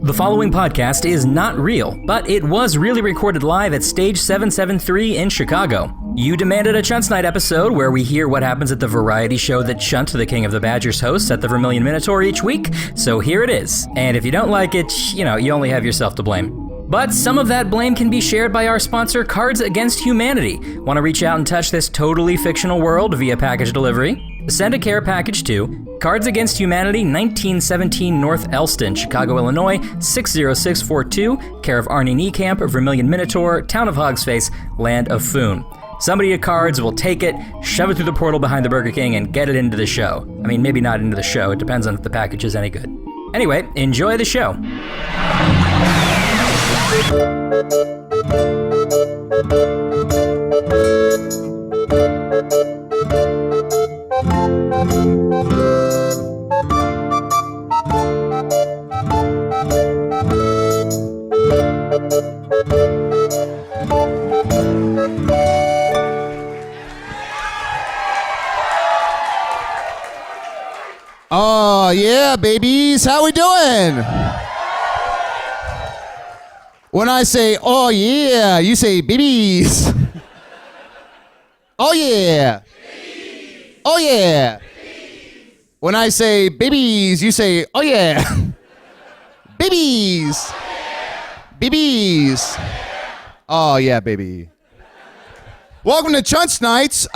The following podcast is not real, but it was really recorded live at Stage 773 in Chicago. You demanded a Chunt's Night episode where we hear what happens at the variety show that Chunt, the King of the Badgers, hosts at the Vermilion Minotaur each week, so here it is. And if you don't like it, you only have yourself to blame. But some of that blame can be shared by our sponsor, Cards Against Humanity. Want to reach out and touch this totally fictional world via package delivery? Send a care package to Cards Against Humanity, 1917 North Elston, Chicago, Illinois, 60642, care of ARNIE NIEKAMP, Vermilion Minotaur, Town of Hogsface, Land of Foon. Somebody at Cards will take it, shove it through the portal behind the Burger King, and get it into the show. I mean, maybe not into the show, it depends on if the package is any good. Anyway, enjoy the show. Oh, yeah, babies. How we doing? When I say, oh, yeah, you say, babies. Oh, yeah. Oh, yeah. When I say, babies, you say, oh, yeah. Babies. Babies. Oh, yeah, baby. Welcome to Chunt's Nights.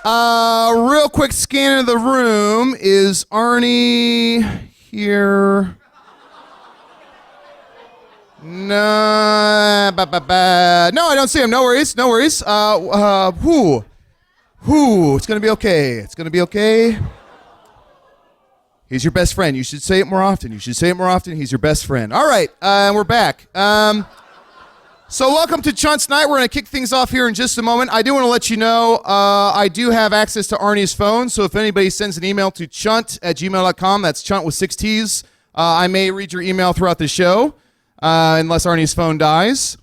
Real quick scan of the room. Is Arnie here? No, no, I don't see him. No worries, no worries. It's gonna be okay. It's gonna be okay. He's your best friend. You should say it more often. You should say it more often. He's your best friend. All right, we're back. So welcome to Chunt's Night. We're going to kick things off here in just a moment. I do want to let you know I do have access to Arnie's phone, so if anybody sends an email to chunt@gmail.com, that's Chunt with 6 T's, I may read your email throughout the show, unless Arnie's phone dies,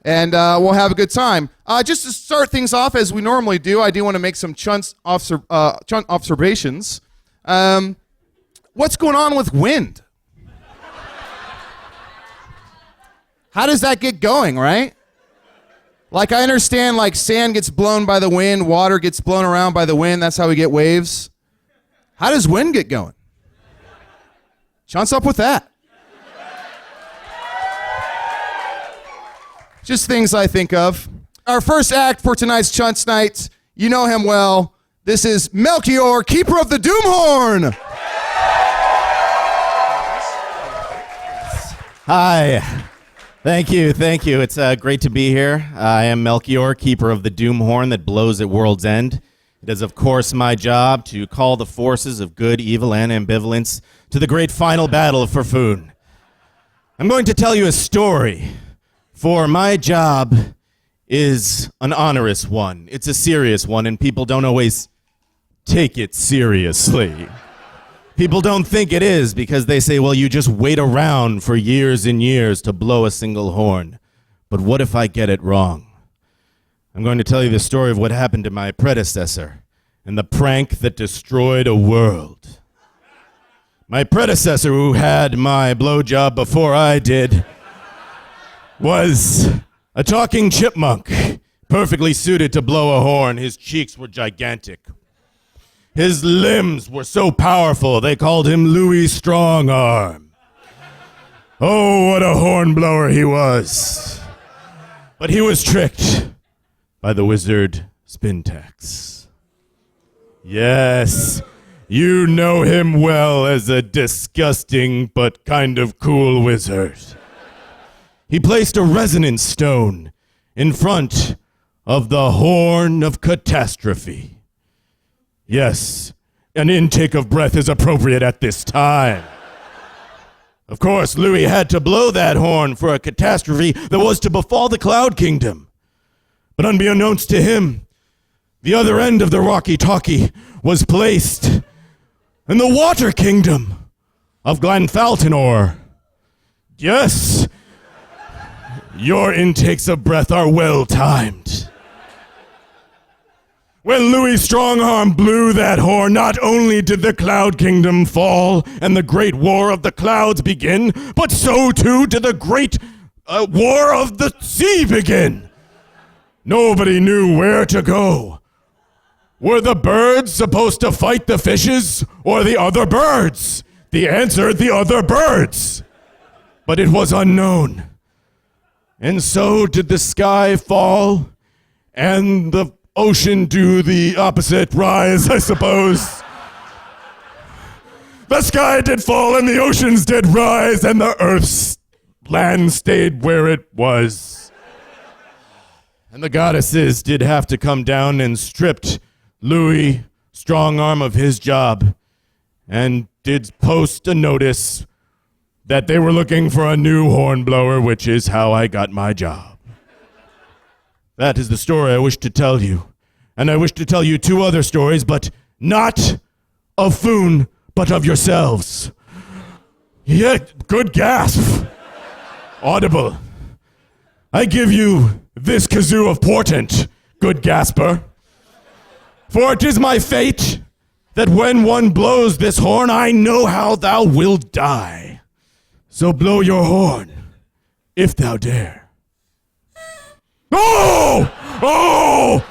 and we'll have a good time. Just to start things off, as we normally do, I do want to make some Chunt observations. What's going on with wind? How does that get going, right? Like, I understand, like, sand gets blown by the wind, water gets blown around by the wind, that's how we get waves. How does wind get going? Chunt's up with that. Just things I think of. Our first act for tonight's Chunt's Night, you know him well. This is Melchior, Keeper of the Doomhorn. Hi. Thank you. It's great to be here. I am Melchior, Keeper of the Doomhorn that blows at world's end. It is, of course, my job to call the forces of good, evil, and ambivalence to the great final battle for Foon. I'm going to tell you a story, for my job is an onerous one. It's a serious one, and people don't always take it seriously. People don't think it is because they say, well, you just wait around for years and years to blow a single horn. But what if I get it wrong? I'm going to tell you the story of what happened to my predecessor and the prank that destroyed a world. My predecessor, who had my blowjob before I did, was a talking chipmunk, perfectly suited to blow a horn. His cheeks were gigantic. His limbs were so powerful, they called him Louis Strongarm. Oh, what a hornblower he was. But he was tricked by the wizard Spintax. Yes, you know him well as a disgusting but kind of cool wizard. He placed a resonance stone in front of the Horn of Catastrophe. Yes, an intake of breath is appropriate at this time. Of course, Louis had to blow that horn for a catastrophe that was to befall the Cloud Kingdom. But unbeknownst to him, the other end of the walkie-talkie was placed in the Water Kingdom of Glenfaltenor. Yes, your intakes of breath are well-timed. When Louis Strongarm blew that horn, not only did the Cloud Kingdom fall and the great war of the clouds begin, but so too did the great war of the sea begin. Nobody knew where to go. Were the birds supposed to fight the fishes or the other birds? The answer, the other birds. But it was unknown. And so did the sky fall and the ocean do the opposite, rise, I suppose. The sky did fall and the oceans did rise and the earth's land stayed where it was. And the goddesses did have to come down and stripped Louis Strongarm of his job and did post a notice that they were looking for a new hornblower, which is how I got my job. That is the story I wish to tell you. And I wish to tell you 2 other stories, but not of Foon, but of yourselves. Yeah, good gasp. Audible. I give you this kazoo of portent, good gasper. For it is my fate that when one blows this horn, I know how thou wilt die. So blow your horn, if thou dare. Oh! Oh!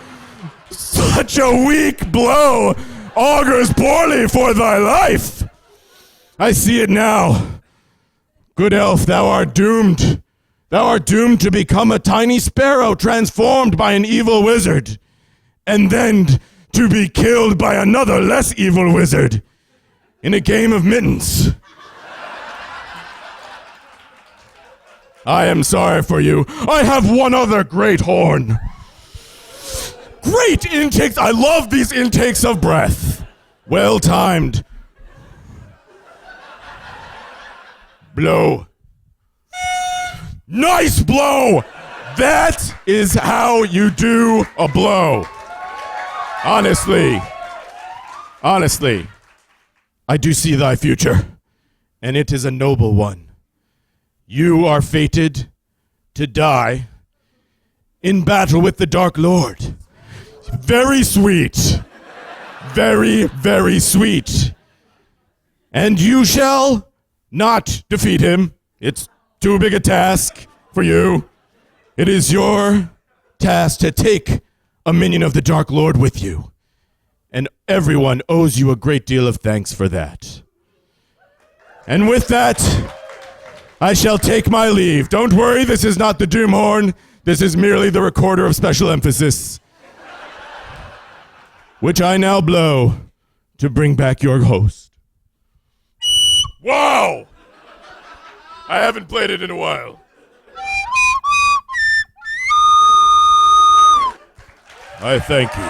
Such a weak blow augurs poorly for thy life. I see it now. Good elf, thou art doomed. Thou art doomed to become a tiny sparrow transformed by an evil wizard, and then to be killed by another less evil wizard in a game of mittens. I am sorry for you. I have one other great horn. Great intakes. I love these intakes of breath. Well timed. Blow. Nice blow. That is how you do a blow. Honestly, I do see thy future, and it is a noble one. You are fated to die in battle with the Dark Lord. Very sweet. Very, very sweet. And you shall not defeat him. It's too big a task for you. It is your task to take a minion of the Dark Lord with you. And everyone owes you a great deal of thanks for that. And with that, I shall take my leave. Don't worry, this is not the Doom Horn. This is merely the recorder of special emphasis, which I now blow to bring back your host. Wow! I haven't played it in a while. I thank you.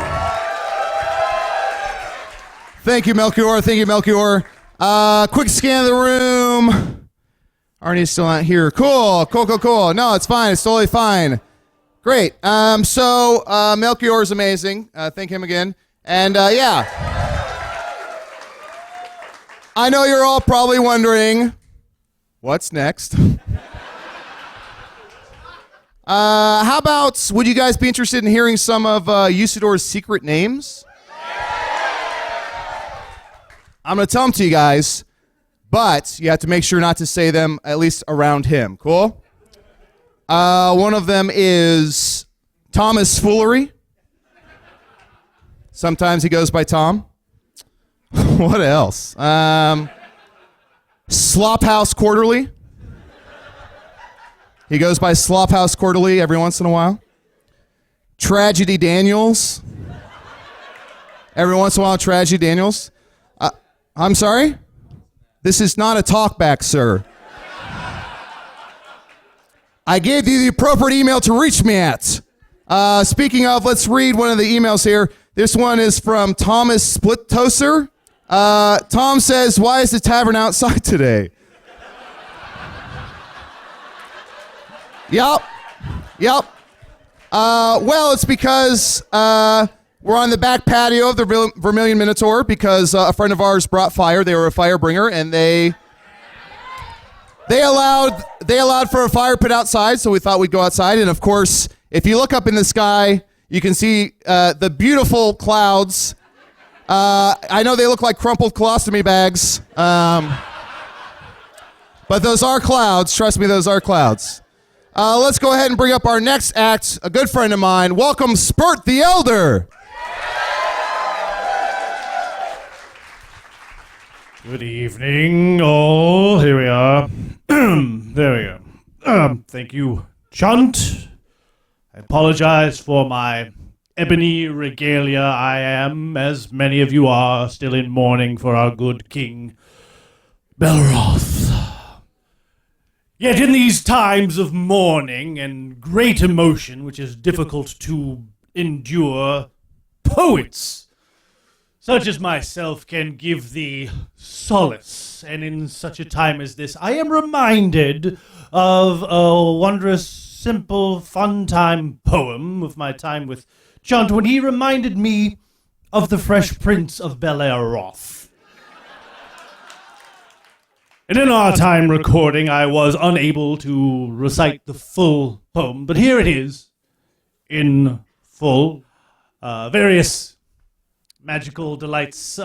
Thank you, Melchior. Thank you, Melchior. Quick scan of the room. Arnie's still not here. Cool. No, it's fine. It's totally fine. Great. So Melchior is amazing. Thank him again. And yeah. I know you're all probably wondering, what's next? How about, would you guys be interested in hearing some of Usador's secret names? I'm going to tell them to you guys, but you have to make sure not to say them, at least around him. Cool? One of them is Thomas Foolery. Sometimes he goes by Tom. What else? Slophouse Quarterly. He goes by Slophouse Quarterly every once in a while. Tragedy Daniels. Every once in a while, Tragedy Daniels. I'm sorry? This is not a talkback, sir. I gave you the appropriate email to reach me at. Speaking of, let's read one of the emails here. This one is from Thomas Splittoser. Tom says, why is the tavern outside today? Yep. Well, it's because we're on the back patio of the Vermilion Minotaur because a friend of ours brought fire. They were a fire bringer, and they allowed for a fire pit outside, so we thought we'd go outside. And of course, if you look up in the sky, You can see the beautiful clouds. I know they look like crumpled colostomy bags, but those are clouds. Trust me, those are clouds. Let's go ahead and bring up our next act, a good friend of mine. Welcome, Spurt the Elder. Good evening, all. Here we are. There we go. Thank you, Chunt. I apologize for my ebony regalia. I am, as many of you are, still in mourning for our good King Belroth. Yet in these times of mourning and great emotion, which is difficult to endure, poets such as myself can give thee solace, and in such a time as this, I am reminded of a wondrous, simple, fun-time poem of my time with Chunt when he reminded me of the Fresh Prince of Bel-Air-Roth. And in our time recording, I was unable to recite the full poem, but here it is, in full. Various magical delights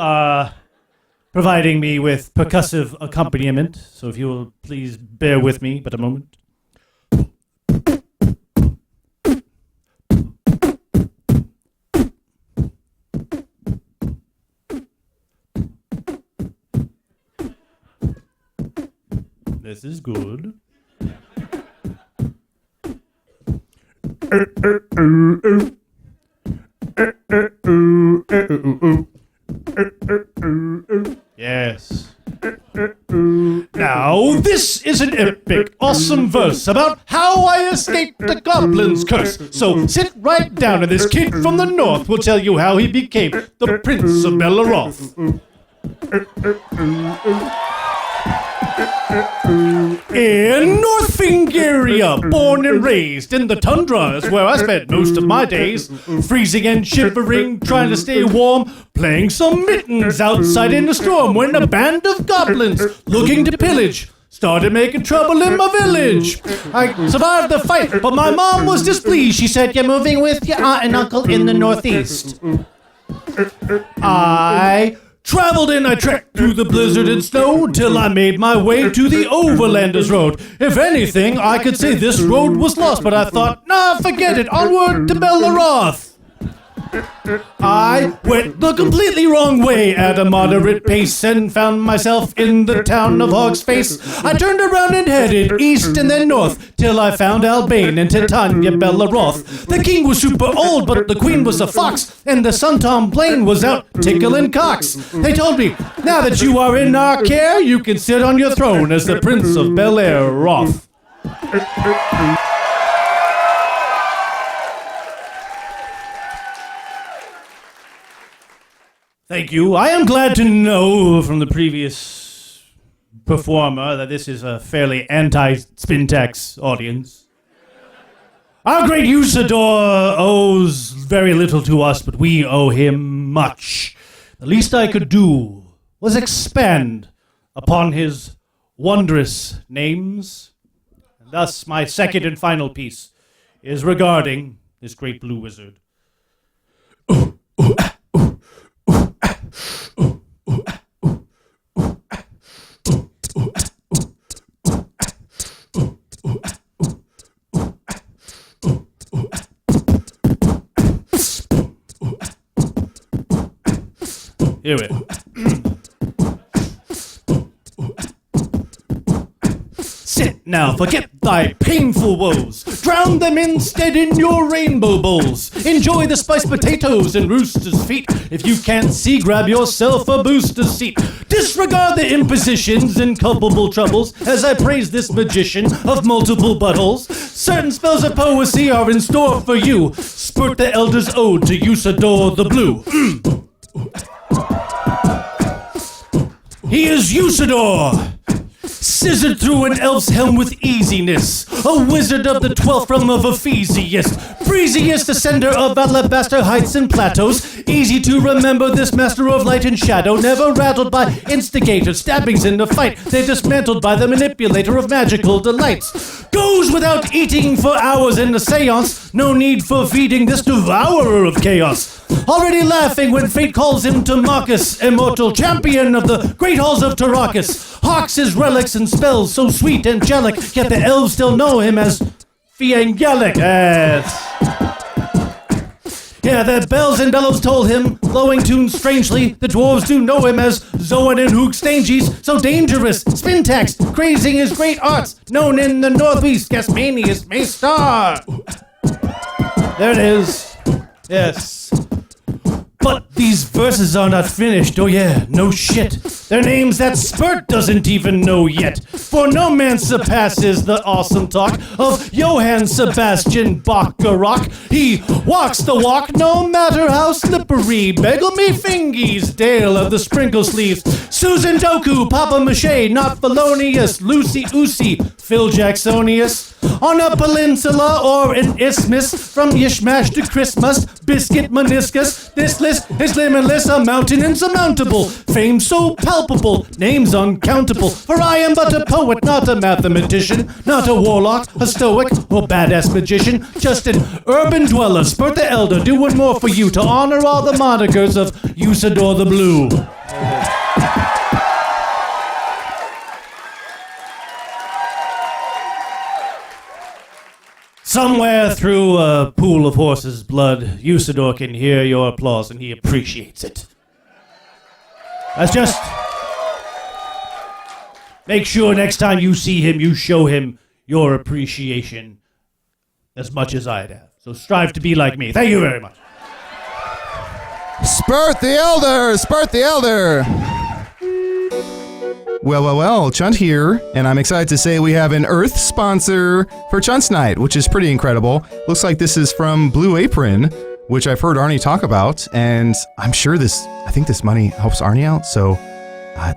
providing me with percussive accompaniment, so if you will please bear with me but a moment. This is good. Yes. Now, this is an epic, awesome verse about how I escaped the goblin's curse. So sit right down, and this kid from the north will tell you how he became the Prince of Bel-Air-Roth. In North Fingaria, born and raised in the tundra is where I spent most of my days, freezing and shivering, trying to stay warm, playing some mittens outside in the storm when a band of goblins looking to pillage started making trouble in my village. I survived the fight, but my mom was displeased. She said, "You're moving with your aunt and uncle in the northeast." I traveled and I trekked through the blizzard and snow till I made my way to the Overlanders Road. If anything, I could say this road was lost, but I thought, nah, forget it, onward to Bel-Air-Roth. I went the completely wrong way at a moderate pace and found myself in the town of Hog's Face. I turned around and headed east and then north till I found Albane and Titania Bel-Air-Roth. The king was super old, but the queen was a fox, and the son Tom Plain was out tickling cocks. They told me, now that you are in our care, you can sit on your throne as the Prince of Bel-Air-Roth. Thank you. I am glad to know from the previous performer that this is a fairly anti-Spintax audience. Our great Usador owes very little to us, but we owe him much. The least I could do was expand upon his wondrous names. And thus, my second and final piece is regarding this great blue wizard. Here we go. Sit now, forget thy painful woes. Drown them instead in your rainbow bowls. Enjoy the spiced potatoes and rooster's feet. If you can't see, grab yourself a booster's seat. Disregard the impositions and culpable troubles as I praise this magician of multiple buttholes. Certain spells of poesy are in store for you. Spurt the Elder's ode to Usador the Blue. He is Usador, scissored through an elf's helm with easiness, a wizard of the 12th realm of Ephesius, breeziest ascender of alabaster heights and plateaus. Easy to remember this master of light and shadow, never rattled by instigators, stabbings in the fight. They're dismantled by the manipulator of magical delights. Goes without eating for hours in the seance. No need for feeding this devourer of chaos. Already laughing when fate calls him to Marcus, immortal champion of the great halls of Tarakas. Hawks his relics and spells so sweet, angelic, yet the elves still know him as Fiangelic. Yes. Yeah, that bells and bellows told him, glowing tunes strangely, the dwarves do know him as Zoan and Hoogstanges, so dangerous, spintax, crazing his great arts, known in the Northeast, Gasmanius may star. There it is. Yes. But these verses are not finished, oh yeah, no shit. Their names that Spurt doesn't even know yet. For no man surpasses the awesome talk of Johann Sebastian Bacharach. He walks the walk no matter how slippery. Bagel me fingies, Dale of the sprinkle sleeves. Susan Doku, Papa Mache, not Felonious, Lucy Usi, Phil Jacksonius. On a peninsula or an isthmus, from Yishmash to Christmas, biscuit meniscus, this list is limitless, a mountain insurmountable, fame so palpable, names uncountable, for I am but a poet, not a mathematician, not a warlock, a stoic, or badass magician, just an urban dweller, Spurt the Elder, doing more for you to honor all the monikers of Usador the Blue. Somewhere through a pool of horses' blood, Usador can hear your applause and he appreciates it. That's just... Make sure next time you see him, you show him your appreciation as much as I'd have. So strive to be like me. Thank you very much. Spurt the Elder! Spurt the Elder! Well, Chunt here, and I'm excited to say we have an Earth sponsor for Chunt's Night, which is pretty incredible. Looks like this is from Blue Apron, which I've heard Arnie talk about, and I'm sure I think this money helps Arnie out, so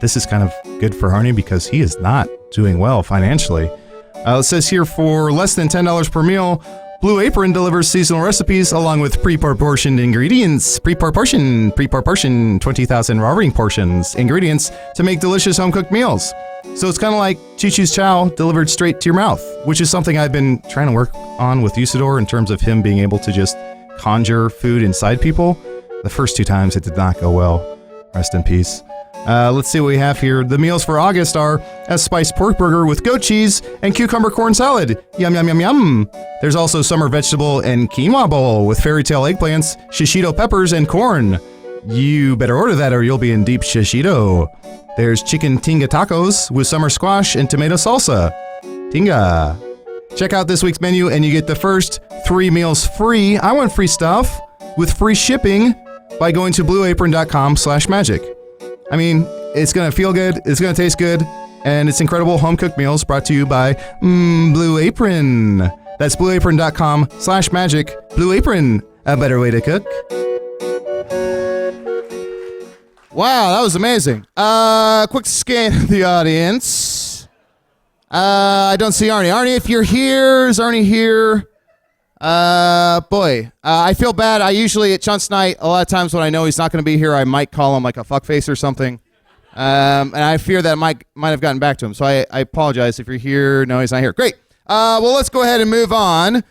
this is kind of good for Arnie because he is not doing well financially. It says here for less than $10 per meal, Blue Apron delivers seasonal recipes along with pre-proportioned ingredients. Pre-proportion, 20,000 raw portions, ingredients to make delicious home-cooked meals. So it's kind of like Chi-Chi's Chow delivered straight to your mouth, which is something I've been trying to work on with Usador in terms of him being able to just conjure food inside people. The first 2 times it did not go well. Rest in peace. Let's see what we have here. The meals for August are a spiced pork burger with goat cheese and cucumber corn salad. Yum, yum, yum, yum. There's also summer vegetable and quinoa bowl with fairy tale eggplants, shishito peppers, and corn. You better order that or you'll be in deep shishito. There's chicken tinga tacos with summer squash and tomato salsa. Tinga. Check out this week's menu and you get the first 3 meals free. I want free stuff with free shipping by going to blueapron.com/magic. I mean, it's going to feel good, it's going to taste good, and it's incredible home-cooked meals brought to you by Blue Apron. That's blueapron.com/magic. Blue Apron, a better way to cook. Wow, that was amazing. Quick scan of the audience. I don't see Arnie. Arnie, if you're here, is Arnie here? I feel bad. I usually at Chunt's Night, a lot of times when I know he's not going to be here, I might call him like a fuckface or something. And I fear that might have gotten back to him. So I apologize if you're here. No, he's not here. Great. Well, let's go ahead and move on.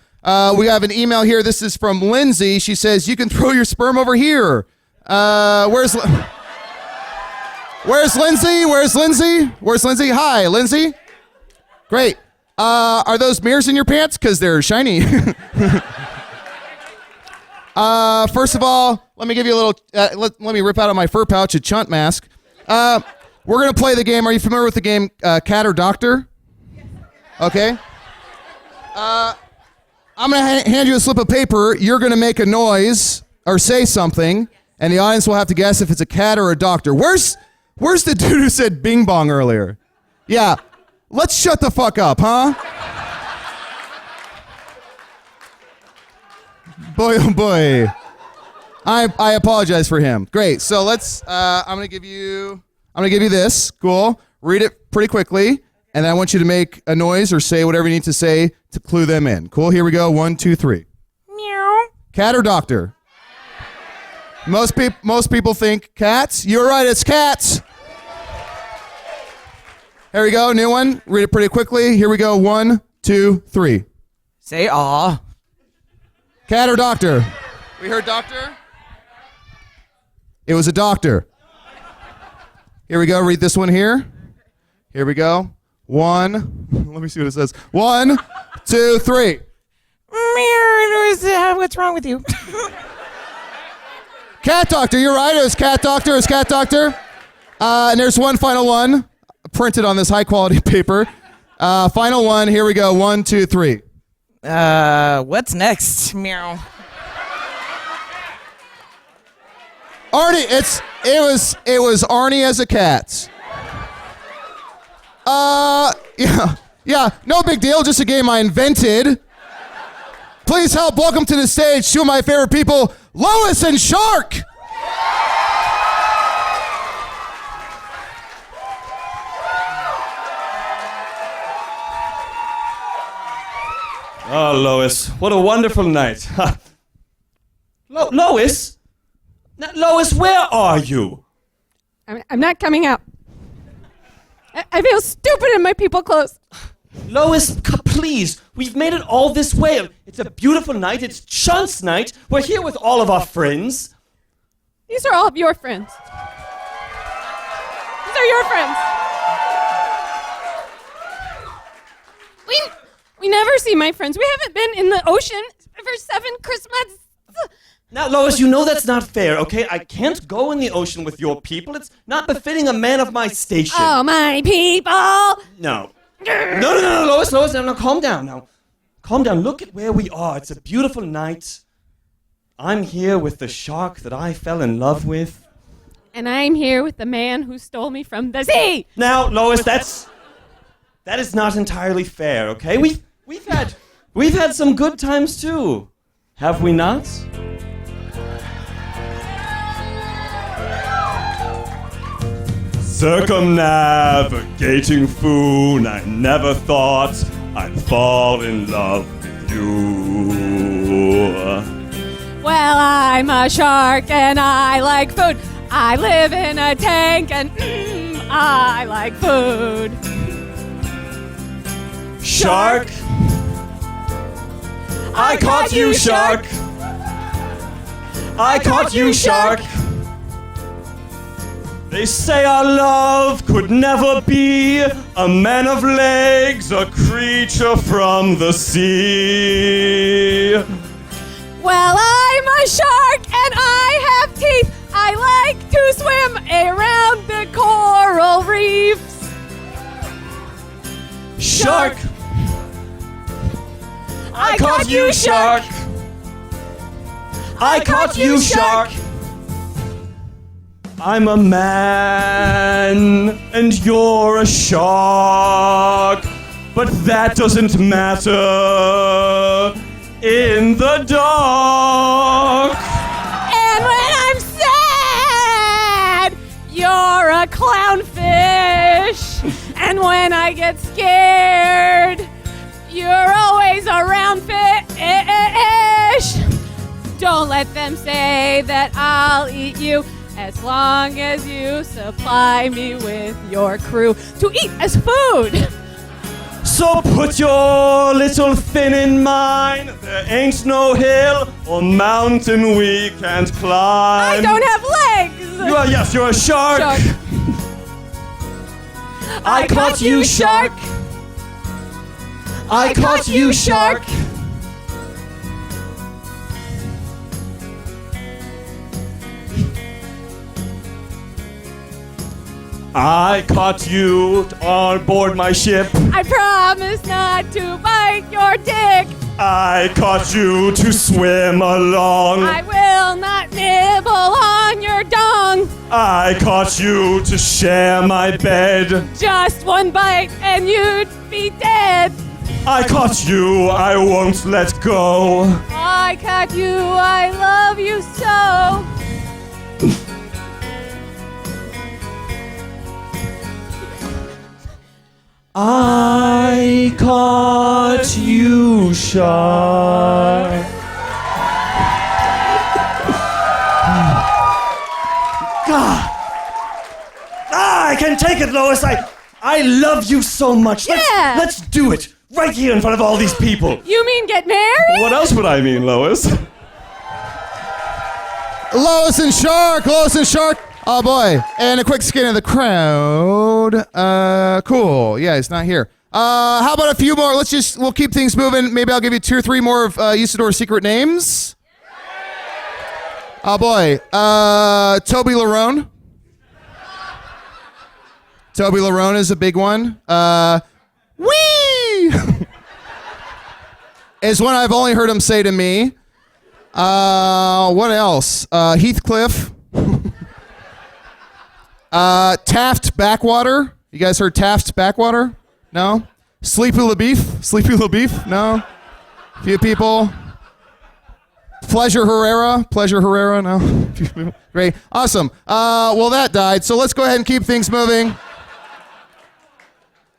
We have an email here. This is from Lindsay. She says, you can throw your sperm over here. Where's Lindsay? Where's Lindsay? Hi, Lindsay. Great. Are those mirrors in your pants? Because they're shiny. First of all, let me give you a little, let me rip out of my fur pouch a Chunt mask. We're going to play the game. Are you familiar with the game Cat or Doctor? Okay. I'm going to hand you a slip of paper. You're going to make a noise or say something, and the audience will have to guess if it's a cat or a doctor. Where's the dude who said bing bong earlier? Yeah. Let's shut the fuck up, huh? Boy, oh boy. I apologize for him. Great. So let's, I'm gonna give you this. Cool. Read it pretty quickly, and then I want you to make a noise or say whatever you need to say to clue them in. Cool. Here we go. 1, 2, 3. Meow. Cat or doctor? Most people think cats. You're right, it's cats. Here we go, new one. Read it pretty quickly. Here we go, 1, 2, 3. Say aw. Cat or doctor? We heard doctor? It was a doctor. Here we go, read this one here. Here we go. 1, let me see what it says. 1, 2, 3. What's wrong with you? Cat doctor, you're right. It was cat doctor. It was cat doctor. And there's one final one printed on this high quality paper. Final one. Here we go. 1, 2, 3. What's next? Meow. Arnie, it was Arnie as a cat. Yeah, no big deal. Just a game I invented. Please help welcome to the stage two of my favorite people, Lois and Shark. Oh, Lois, what a wonderful night. Lois? Lois, where are you? I'm not coming out. I feel stupid in my people clothes. Lois, please, we've made it all this way. It's a beautiful night. It's Chunt's night. We're here with all of our friends. These are all of your friends. These are your friends. We never see my friends. We haven't been in the ocean for 7 Christmas. Now, Lois, you know that's not fair, okay? I can't go in the ocean with your people. It's not befitting a man of my station. Oh, my people! No. No, Lois, now calm down now. Calm down, look at where we are. It's a beautiful night. I'm here with the shark that I fell in love with. And I'm here with the man who stole me from the sea! Now, Lois, that is not entirely fair, okay? We've had some good times too. Have we not? Circumnavigating Foon, I never thought I'd fall in love with you. Well, I'm a shark and I like food. I live in a tank and I like food. Shark! I caught you, shark! I caught you, shark! They say our love could never be a man of legs, a creature from the sea. Well, I'm a shark and I have teeth. I like to swim around the coral reefs. Shark! I caught you, shark! I caught you, shark! I'm a man and you're a shark, but that doesn't matter in the dark. And when I'm sad, you're a clownfish. And when I get scared, you're always around fish. Don't let them say that I'll eat you, as long as you supply me with your crew to eat as food. So put your little fin in mine. There ain't no hill or mountain we can't climb. I don't have legs. You're a shark. I caught you, shark. I caught you, shark. I caught you on board my ship. I promise not to bite your dick. I caught you to swim along. I will not nibble on your dong. I caught you to share my bed. Just one bite and you'd be dead. I caught you, I won't let go. I caught you, I love you so. I caught you, shark. I can take it, Lois. I love you so much. Yeah. Let's do it right here in front of all these people. You mean get married? What else would I mean, Lois? Lois and Shark. Oh boy. And a quick scan of the crowd. Cool. Yeah, he's not here. How about a few more? We'll keep things moving. Maybe I'll give you 2 or 3 more of Usador's secret names. Oh boy. Toby Larone. Toby Larone is a big one. Wee! is one I've only heard him say to me. What else? Heathcliff. Taft Backwater. You guys heard Taft Backwater? No? Sleepy LaBeef? No? Few people. Pleasure Herrera? No? Great. Awesome. Well, that died, so let's go ahead and keep things moving.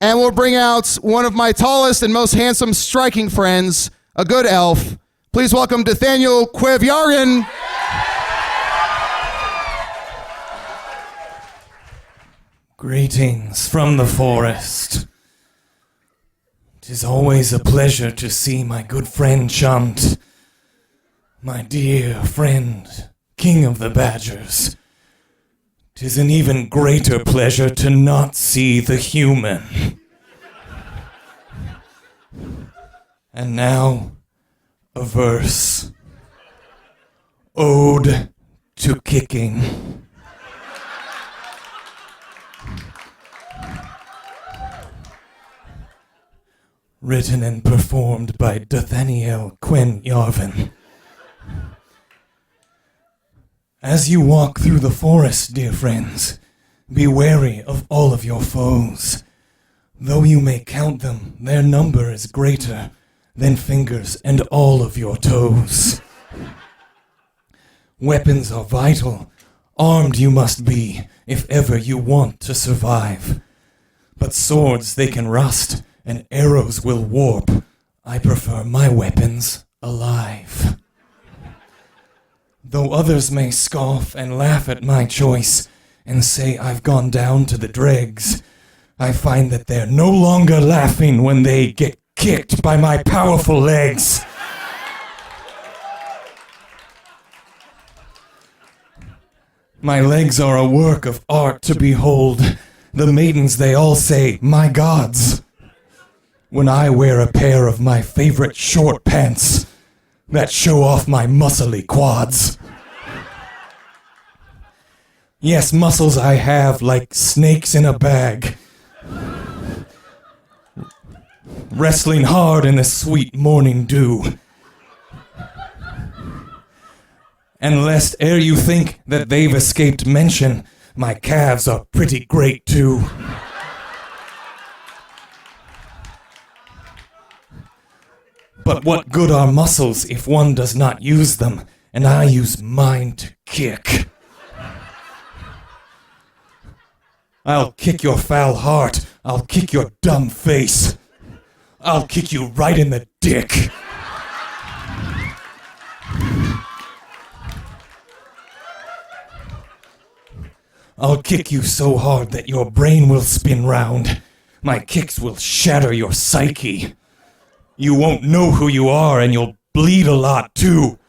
And we'll bring out one of my tallest and most handsome striking friends, a good elf. Please welcome Nathaniel Quevyarin. Greetings from the forest. 'Tis always a pleasure to see my good friend Chunt, my dear friend, King of the Badgers. 'Tis an even greater pleasure to not see the human. And now, a verse. Ode to kicking. Written and performed by Nathaniel Quevyarin. As you walk through the forest, dear friends, be wary of all of your foes. Though you may count them, their number is greater than fingers and all of your toes. Weapons are vital. Armed you must be, if ever you want to survive. But swords, they can rust, and arrows will warp. I prefer my weapons alive. Though others may scoff and laugh at my choice and say I've gone down to the dregs, I find that they're no longer laughing when they get kicked by my powerful legs. My legs are a work of art to behold. The maidens, they all say, my gods. When I wear a pair of my favorite short pants that show off my muscly quads. Yes, muscles I have like snakes in a bag. Wrestling hard in the sweet morning dew. And lest ere you think that they've escaped mention, my calves are pretty great too. But what good are muscles if one does not use them, and I use mine to kick? I'll kick your foul heart, I'll kick your dumb face, I'll kick you right in the dick. I'll kick you so hard that your brain will spin round. My kicks will shatter your psyche. You won't know who you are, and you'll bleed a lot too,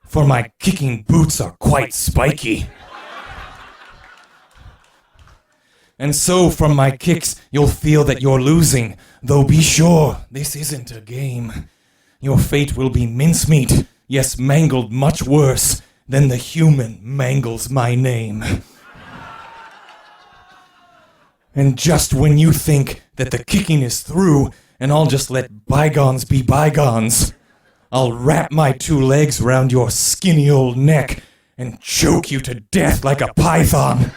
for my kicking boots are quite spiky. And so from my kicks you'll feel that you're losing, though be sure this isn't a game. Your fate will be mincemeat, yes, mangled much worse than the human mangles my name. And just when you think that the kicking is through, and I'll just let bygones be bygones, I'll wrap my 2 legs round your skinny old neck and choke you to death like a python.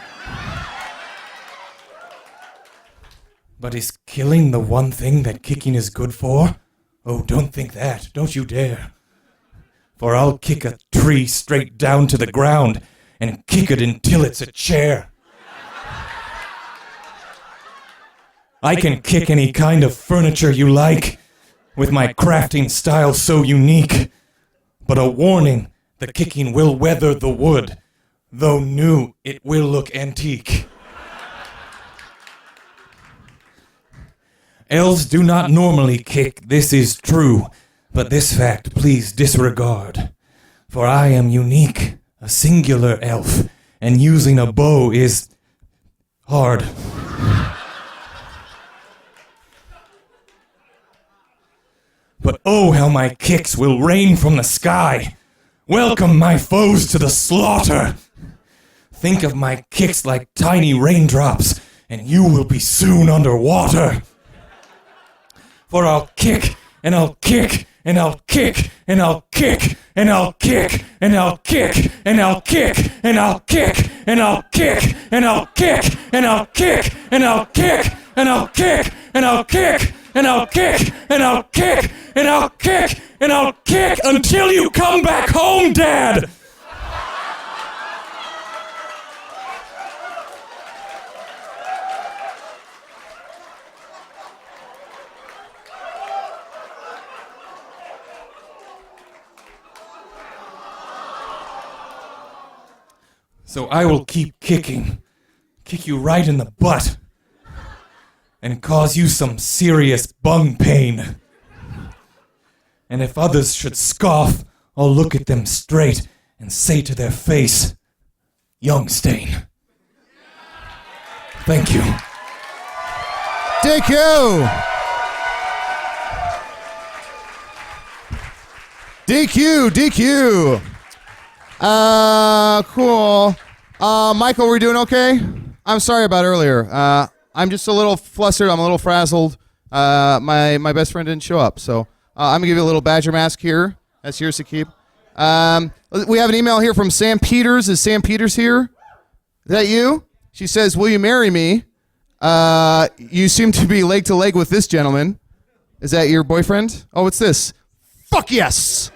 But is killing the one thing that kicking is good for? Oh, don't think that, don't you dare. For I'll kick a tree straight down to the ground and kick it until it's a chair. I can kick any kind of furniture you like, with my crafting style so unique. But a warning, the kicking will weather the wood, Though new, it will look antique. Elves do not normally kick, this is true, but this fact please disregard. For I am unique, a singular elf, and using a bow is hard. But oh, how my kicks will rain from the sky. Welcome my foes to the slaughter. Think of my kicks like tiny raindrops, and you will be soon underwater. For I'll kick, and I'll kick, and I'll kick, and I'll kick, and I'll kick, and I'll kick, and I'll kick, and I'll kick, and I'll kick, and I'll kick, and I'll kick, and I'll kick, and I'll kick, and I'll kick, and I'll kick, and I'll kick, and I'll kick, and I'll kick until you come back home, Dad! So I will keep kicking, kick you right in the butt, and cause you some serious bung pain. And if others should scoff, I'll look at them straight and say to their face, Youngstain. Thank you. DQ! DQ! Cool. Michael, we're doing okay? I'm sorry about earlier. I'm just a little flustered. I'm a little frazzled. My best friend didn't show up, so I'm gonna give you a little badger mask here. That's yours to keep. We have an email here from Sam Peters. Is Sam Peters here? Is that you? She says, "Will you marry me? You seem to be leg to leg with this gentleman. Is that your boyfriend? Oh, what's this? Fuck yes."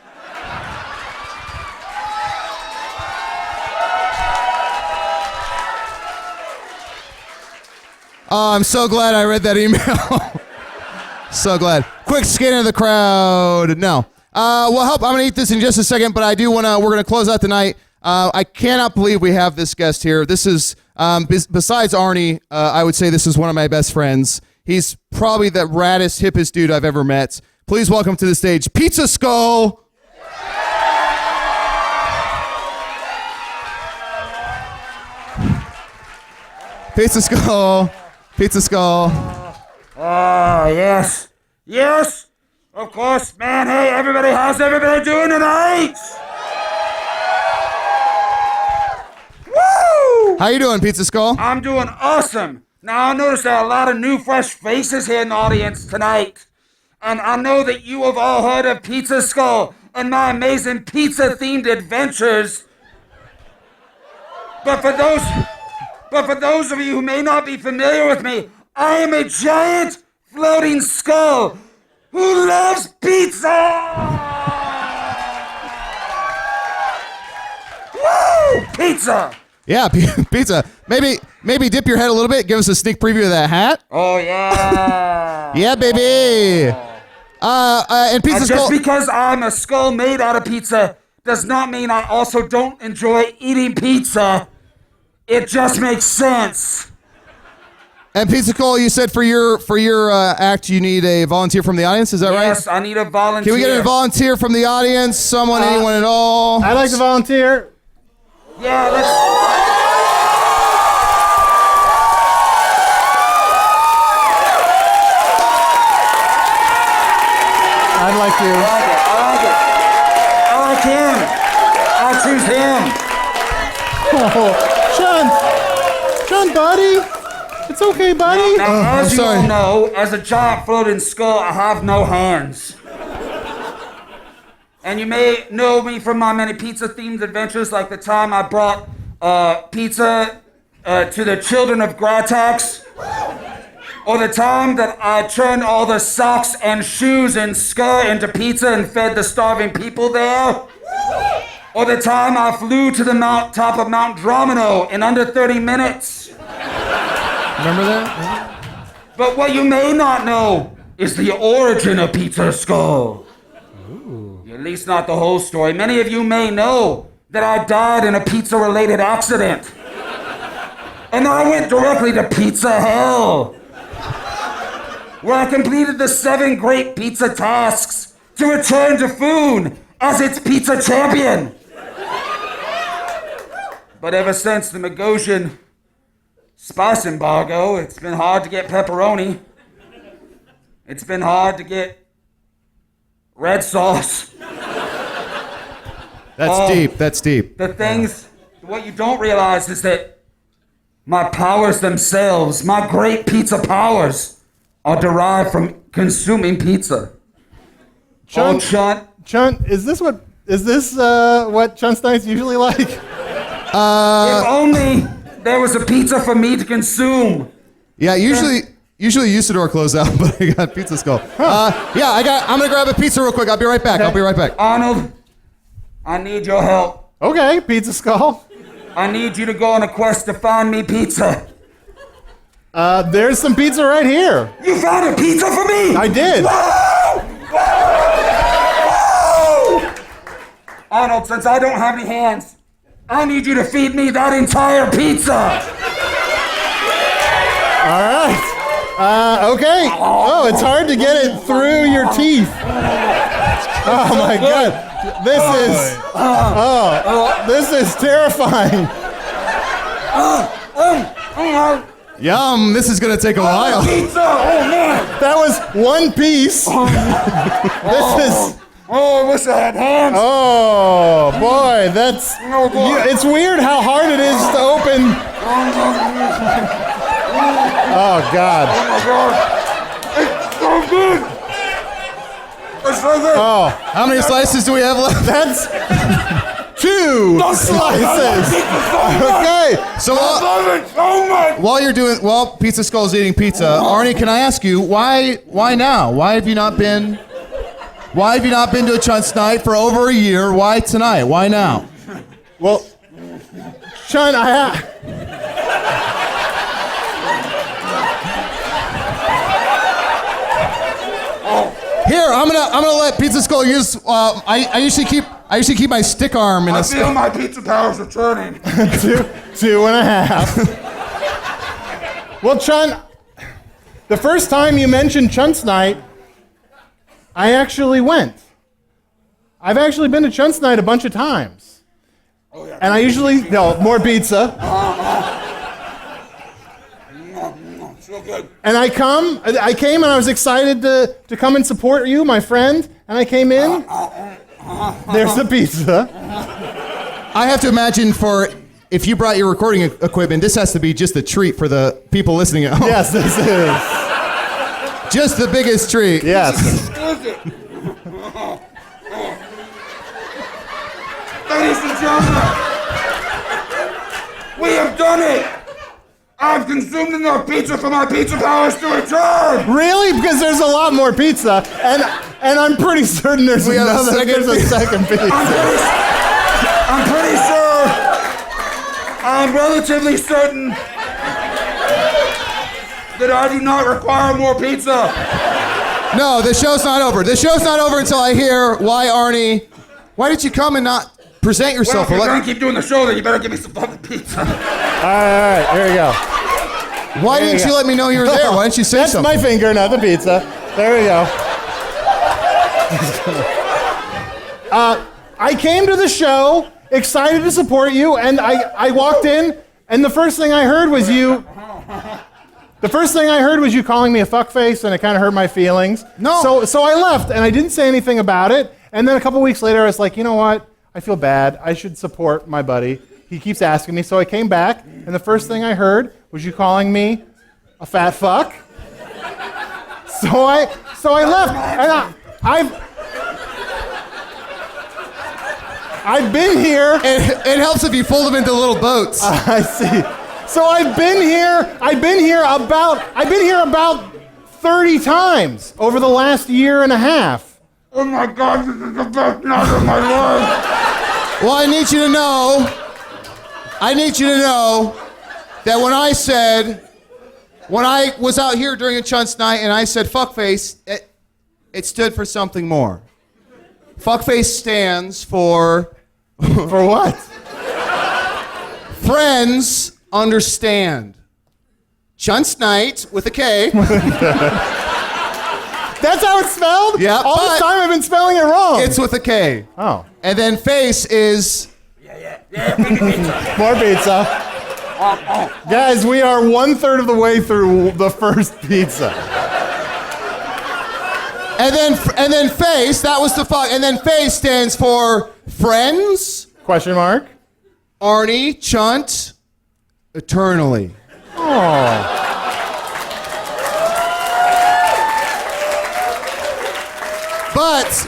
Oh, I'm so glad I read that email. So glad. Quick scan of the crowd. No. Well, help. I'm going to eat this in just a second, but I do want to, we're going to close out the night. I cannot believe we have this guest here. This is, besides Arnie, I would say this is one of my best friends. He's probably the raddest, hippest dude I've ever met. Please welcome to the stage, Pizza Skull. Pizza Skull. Pizza Skull. Oh, yes. Yes, of course, man. Hey, everybody, how's everybody doing tonight? Woo! How you doing, Pizza Skull? I'm doing awesome. Now, I noticed there are a lot of new, fresh faces here in the audience tonight. And I know that you have all heard of Pizza Skull and my amazing pizza-themed adventures. But for those of you who may not be familiar with me, I am a giant floating skull who loves pizza! Woo! Pizza! Yeah, pizza. Maybe dip your head a little bit. Give us a sneak preview of that hat. Oh, yeah. Yeah, baby. And Pizza And Skull. just because I'm a skull made out of pizza does not mean I also don't enjoy eating pizza. It just makes sense. And Pizza Skull, you said for your act you need a volunteer from the audience. Is that right? Yes, I need a volunteer. Can we get a volunteer from the audience? Someone, anyone at all? I'd like to volunteer. Yeah, let's... I'd like to. I like him. I'll choose him. Oh, Chunt, buddy. It's okay, buddy. Now, as I'm you all sorry. know, as a giant floating skull, I have no hands. And you may know me from my many pizza-themed adventures, like the time I brought pizza to the children of Gratax, or the time that I turned all the socks and shoes in Skur into pizza and fed the starving people there, or the time I flew to the top of Mount Dromino in under 30 minutes. Remember that? But what you may not know is the origin of Pizza Skull. At least not the whole story. Many of you may know that I died in a pizza-related accident. And I went directly to Pizza Hell, where I completed the 7 great pizza tasks to return to Foon as its pizza champion. But ever since the Magosian spice embargo, it's been hard to get pepperoni. It's been hard to get red sauce. That's deep. That's deep. The things, what you don't realize is that my powers themselves, my great pizza powers, are derived from consuming pizza. Chunt, Chunt. Chunt, is this what Chunt's nights usually like? If only there was a pizza for me to consume. Yeah, usually Usador closed out, but I got Pizza Skull. I'm gonna grab a pizza real quick. I'll be right back. I'll be right back. Arnold, I need your help. Okay, Pizza Skull. I need you to go on a quest to find me pizza. There's some pizza right here. You found a pizza for me? I did. Whoa! Whoa! Whoa! Arnold, since I don't have any hands, I need you to feed me that entire pizza. All right. Okay. Oh, it's hard to get it through your teeth. Oh my God. This is terrifying. Yum, this is gonna take a while. Pizza! Oh man! That was one piece. This is. Oh, I wish I had hands. Oh boy, that's. Oh, boy. It's weird how hard it is to open. Oh God. Oh my God! It's so good. It's so good. Oh, How many slices do we have left? that's 2 slices. Okay. So I love it so much. while Pizza Skull's eating pizza, Arnie, can I ask you why now? Why have you not been to a Chunt's night for over a year? Why tonight? Why now? Well, Chunt, Here, I'm gonna let Pizza Skull use. I usually keep my stick arm in I a. feel my pizza powers returning. 2.5. Well, Chunt, the first time you mentioned Chunt's night, I actually went. I've actually been to Chunt's night a bunch of times. Oh, yeah. And I usually, more pizza. So good. And I came and I was excited to come and support you, my friend. And I came in. There's the pizza. I have to imagine if you brought your recording equipment, this has to be just a treat for the people listening at home. Yes, this is. Just the biggest treat. Yes. Ladies and gentlemen, we have done it. I've consumed enough pizza for my pizza powers to return. Really? Because there's a lot more pizza, and I'm pretty certain there's We have a second pizza. I'm pretty sure. I'm relatively certain that I do not require more pizza. No, the show's not over. The show's not over until I hear why Arnie. Why did you come and not present Well, yourself? if you're gonna keep doing the show, then you better give me some fucking pizza. All right, here we go. Why didn't you let me know you were there? Why didn't you say That's something? my finger, not the pizza. There we go. I came to the show excited to support you, and I walked in, and the first thing I heard was you. The first thing I heard was you calling me a fuckface, and it kind of hurt my feelings. No. So I left, and I didn't say anything about it. And then a couple weeks later, I was like, you know what? I feel bad. I should support my buddy. He keeps asking me, so I came back, and the first thing I heard was you calling me a fat fuck. So I left, and I've been here. It helps if you fold them into little boats. I see. So I've been here about 30 times over the last year and a half. Oh my God, this is the best night of my life. Well, I need you to know that when I was out here during a Chunt's night and I said fuckface, it stood for something more. Fuckface stands for For what? Friends understand. Chunt's Night with a K. That's how it's spelled? Yeah, All but this time I've been spelling it wrong. It's with a K. Oh. And then face is... More pizza. Guys, we are 1/3 of the way through the first pizza. And then face, that was the fuck. And then face stands for friends. Question mark. Arnie, Chunt, eternally. Oh. But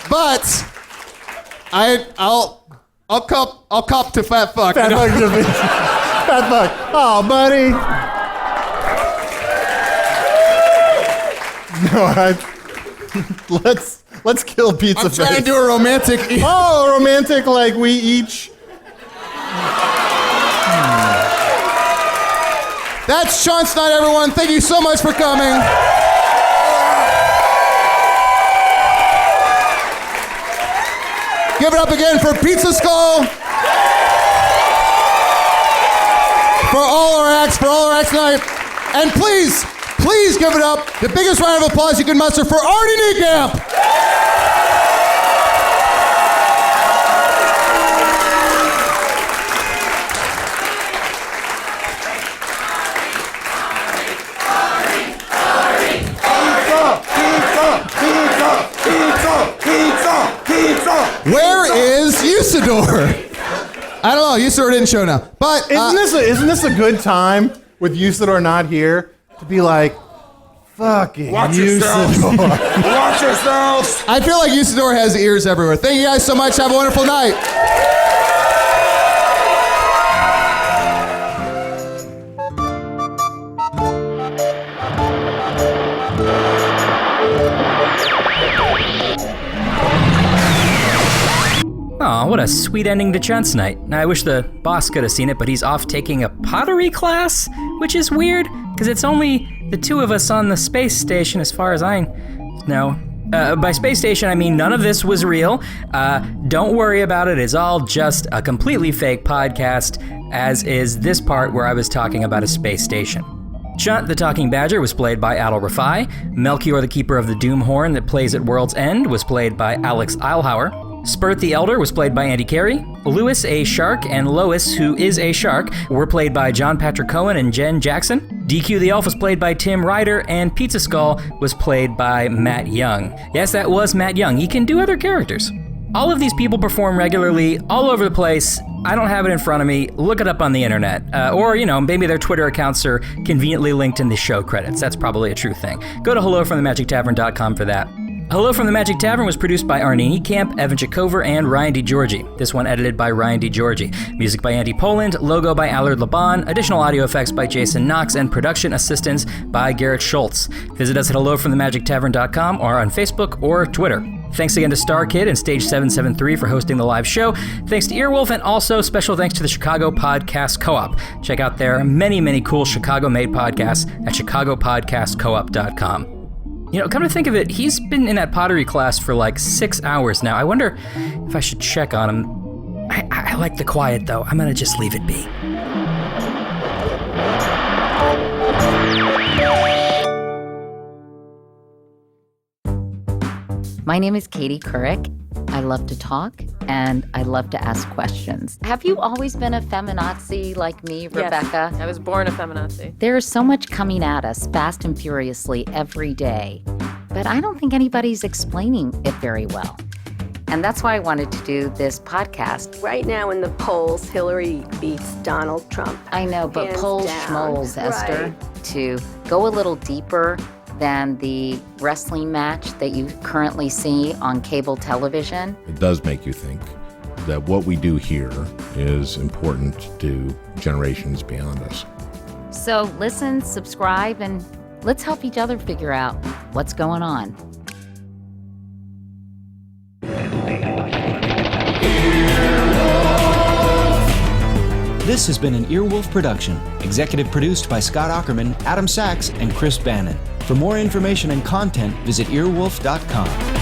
I'll cop to fat fuck. Fat fuck. Fat fuck. Oh, buddy. No, let's kill pizza I'm face. trying to do a romantic. Oh, romantic, like we each. That's Chunt's Night, everyone. Thank you so much for coming. Give it up again for Pizza Skull. For all our acts tonight. And please give it up, the biggest round of applause you can muster for Arnie Niekamp. Where is Usador? I don't know. Usador didn't show now. But Isn't this a good time with Usador not here to be like, fucking Watch Usador? Watch yourselves. I feel like Usador has ears everywhere. Thank you guys so much. Have a wonderful night. Aw, what a sweet ending to Chunt's Night. I wish the boss could have seen it, but he's off taking a pottery class, which is weird, because it's only the two of us on the space station as far as I know. By space station, I mean none of this was real. Don't worry about it. It's all just a completely fake podcast, as is this part where I was talking about a space station. Chunt the Talking Badger was played by Adal Rafai. Melchior the Keeper of the Doom Horn that plays at World's End was played by Alex Eilhauer. Spurt the Elder was played by Andy Carey. Lewis, a shark, and Lois, who is a shark, were played by John Patrick Cohen and Jen Jackson. DQ the Elf was played by Tim Ryder, and Pizza Skull was played by Matt Young. Yes, that was Matt Young. He can do other characters. All of these people perform regularly, all over the place. I don't have it in front of me. Look it up on the internet. Or, maybe their Twitter accounts are conveniently linked in the show credits. That's probably a true thing. Go to hellofromthemagictavern.com for that. Hello from the Magic Tavern was produced by Arnie Niekamp, Evan Jacover, and Ryan DiGiorgi. This one edited by Ryan DiGiorgi. Music by Andy Poland, logo by Allard Laban, additional audio effects by Jason Knox, and production assistance by Garrett Schultz. Visit us at hellofromthemagictavern.com or on Facebook or Twitter. Thanks again to Star Kid and Stage 773 for hosting the live show. Thanks to Earwolf, and also special thanks to the Chicago Podcast Co-op. Check out their many, many cool Chicago-made podcasts at chicagopodcastcoop.com. Come to think of it, he's been in that pottery class for like 6 hours now. I wonder if I should check on him. I like the quiet, though. I'm gonna just leave it be. My name is Katie Couric. I love to talk, and I love to ask questions. Have you always been a feminazi like me, Rebecca? Yes, I was born a feminazi. There is so much coming at us fast and furiously every day, but I don't think anybody's explaining it very well. And that's why I wanted to do this podcast. Right now in the polls, Hillary beats Donald Trump. I know, but Hands polls, down. schmoles, Esther, Right. to go a little deeper than the wrestling match that you currently see on cable television. It does make you think that what we do here is important to generations beyond us. So listen, subscribe, and let's help each other figure out what's going on. This has been an Earwolf production, executive produced by Scott Aukerman, Adam Sachs, and Chris Bannon. For more information and content, visit earwolf.com.